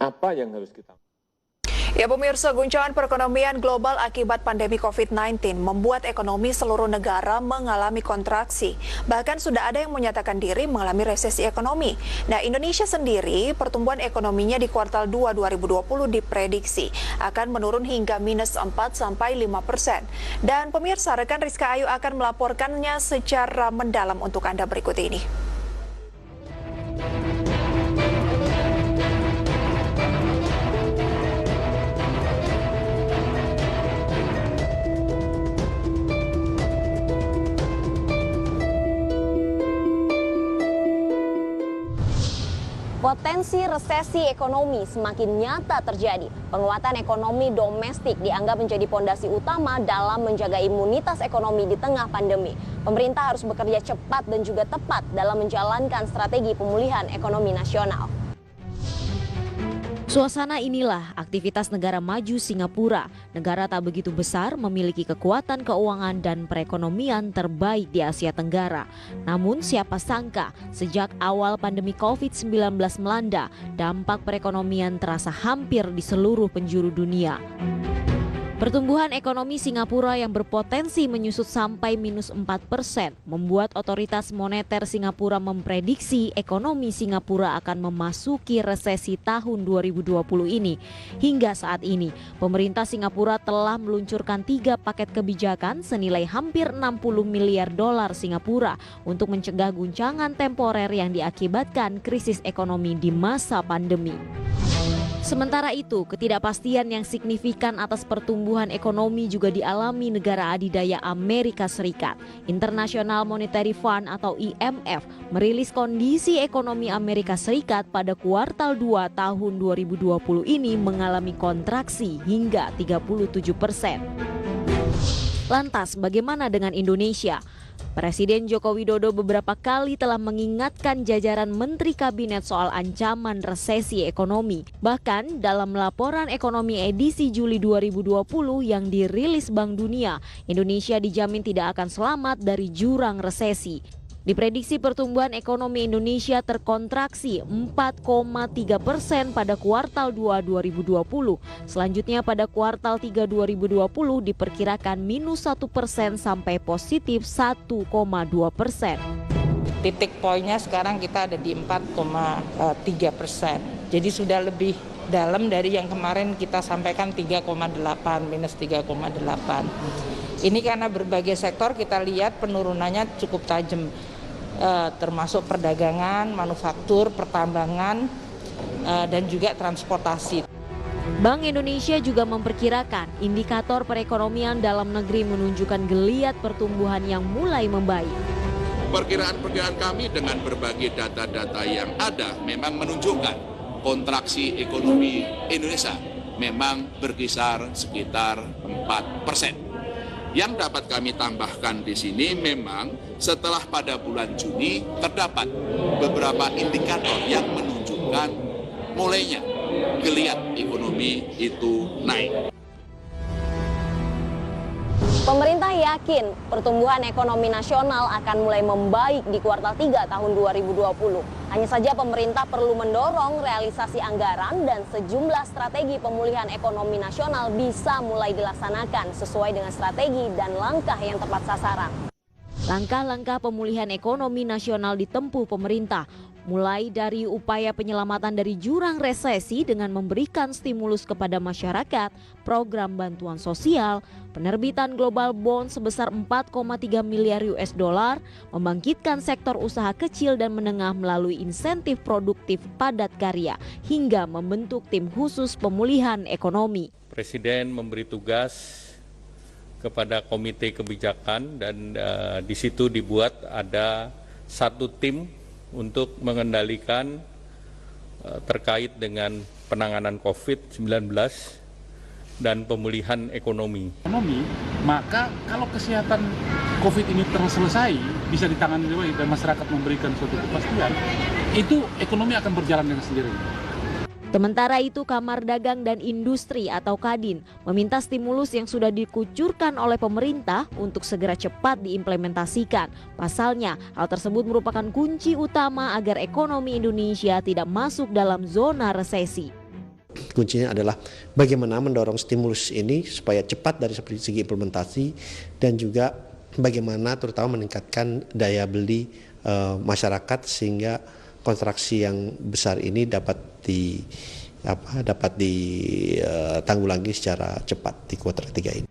apa yang harus kita. Ya pemirsa, guncangan perekonomian global akibat pandemi COVID-19 membuat ekonomi seluruh negara mengalami kontraksi. Bahkan sudah ada yang menyatakan diri mengalami resesi ekonomi. Nah, Indonesia sendiri pertumbuhan ekonominya di kuartal 2 2020 diprediksi akan menurun hingga minus 4-5%. Dan pemirsa, rekan Rizka Ayu akan melaporkannya secara mendalam untuk Anda berikut ini. Potensi resesi ekonomi semakin nyata terjadi. Penguatan ekonomi domestik dianggap menjadi pondasi utama dalam menjaga imunitas ekonomi di tengah pandemi. Pemerintah harus bekerja cepat dan juga tepat dalam menjalankan strategi pemulihan ekonomi nasional. Suasana inilah aktivitas negara maju Singapura. Negara tak begitu besar, memiliki kekuatan keuangan dan perekonomian terbaik di Asia Tenggara. Namun siapa sangka sejak awal pandemi COVID-19 melanda, dampak perekonomian terasa hampir di seluruh penjuru dunia. Pertumbuhan ekonomi Singapura yang berpotensi menyusut sampai minus 4% membuat otoritas moneter Singapura memprediksi ekonomi Singapura akan memasuki resesi tahun 2020 ini. Hingga saat ini, pemerintah Singapura telah meluncurkan 3 paket kebijakan senilai hampir 60 miliar dolar Singapura untuk mencegah guncangan temporer yang diakibatkan krisis ekonomi di masa pandemi. Sementara itu, ketidakpastian yang signifikan atas pertumbuhan ekonomi juga dialami negara adidaya Amerika Serikat. International Monetary Fund atau IMF merilis kondisi ekonomi Amerika Serikat pada kuartal 2 tahun 2020 ini mengalami kontraksi hingga 37%. Lantas, bagaimana dengan Indonesia? Presiden Joko Widodo beberapa kali telah mengingatkan jajaran Menteri Kabinet soal ancaman resesi ekonomi. Bahkan dalam laporan ekonomi edisi Juli 2020 yang dirilis Bank Dunia, Indonesia dijamin tidak akan selamat dari jurang resesi. Diprediksi pertumbuhan ekonomi Indonesia terkontraksi 4,3% pada kuartal 2 2020. Selanjutnya pada kuartal 3 2020 diperkirakan minus 1% sampai positif 1,2%. Titik poinnya sekarang kita ada di 4,3%. Jadi sudah lebih dalam dari yang kemarin kita sampaikan 3,8, minus 3,8. Ini karena berbagai sektor kita lihat penurunannya cukup tajam. Termasuk perdagangan, manufaktur, pertambangan, dan juga transportasi. Bank Indonesia juga memperkirakan indikator perekonomian dalam negeri menunjukkan geliat pertumbuhan yang mulai membaik. Perkiraan kami dengan berbagai data-data yang ada memang menunjukkan kontraksi ekonomi Indonesia memang berkisar sekitar 4%. Yang dapat kami tambahkan di sini memang setelah pada bulan Juni terdapat beberapa indikator yang menunjukkan mulainya geliat ekonomi itu naik. Pemerintah yakin pertumbuhan ekonomi nasional akan mulai membaik di kuartal 3 tahun 2020. Hanya saja pemerintah perlu mendorong realisasi anggaran dan sejumlah strategi pemulihan ekonomi nasional bisa mulai dilaksanakan sesuai dengan strategi dan langkah yang tepat sasaran. Langkah-langkah pemulihan ekonomi nasional ditempuh pemerintah, mulai dari upaya penyelamatan dari jurang resesi dengan memberikan stimulus kepada masyarakat, program bantuan sosial, penerbitan global bond sebesar 4,3 miliar US dollar, membangkitkan sektor usaha kecil dan menengah melalui insentif produktif padat karya, hingga membentuk tim khusus pemulihan ekonomi. Presiden memberi tugas kepada komite kebijakan dan di situ dibuat ada satu tim untuk mengendalikan terkait dengan penanganan COVID-19 dan pemulihan ekonomi. Maka kalau kesehatan COVID ini terselesai, bisa ditangani dengan baik dan masyarakat memberikan suatu kepastian, itu ekonomi akan berjalan dengan sendirinya. Sementara itu, Kamar Dagang dan Industri atau Kadin meminta stimulus yang sudah dikucurkan oleh pemerintah untuk segera cepat diimplementasikan. Pasalnya, hal tersebut merupakan kunci utama agar ekonomi Indonesia tidak masuk dalam zona resesi. Kuncinya adalah bagaimana mendorong stimulus ini supaya cepat dari segi implementasi dan juga bagaimana terutama meningkatkan daya beli masyarakat sehingga kontraksi yang besar ini dapat ditanggulangi secara cepat di kuartal 3 ini.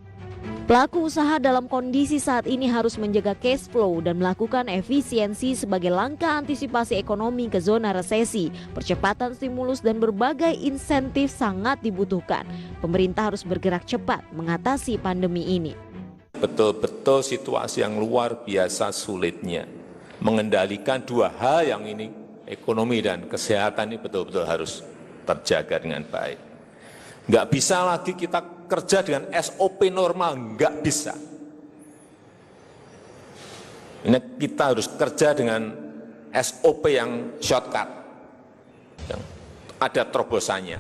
Pelaku usaha dalam kondisi saat ini harus menjaga cash flow dan melakukan efisiensi sebagai langkah antisipasi ekonomi ke zona resesi. Percepatan stimulus dan berbagai insentif sangat dibutuhkan. Pemerintah harus bergerak cepat mengatasi pandemi ini. Betul-betul situasi yang luar biasa sulitnya. Mengendalikan dua hal yang ini, ekonomi dan kesehatan ini betul-betul harus terjaga dengan baik. Nggak bisa lagi kita kerja dengan SOP normal, nggak bisa. Ini kita harus kerja dengan SOP yang shortcut, yang ada terobosannya.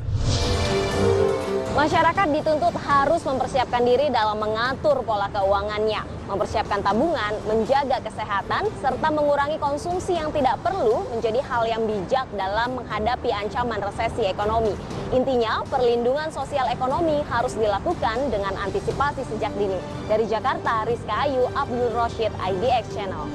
Masyarakat dituntut harus mempersiapkan diri dalam mengatur pola keuangannya, mempersiapkan tabungan, menjaga kesehatan, serta mengurangi konsumsi yang tidak perlu menjadi hal yang bijak dalam menghadapi ancaman resesi ekonomi. Intinya, perlindungan sosial ekonomi harus dilakukan dengan antisipasi sejak dini. Dari Jakarta, Rizka Ayu, Abdul Roshid, IDX Channel.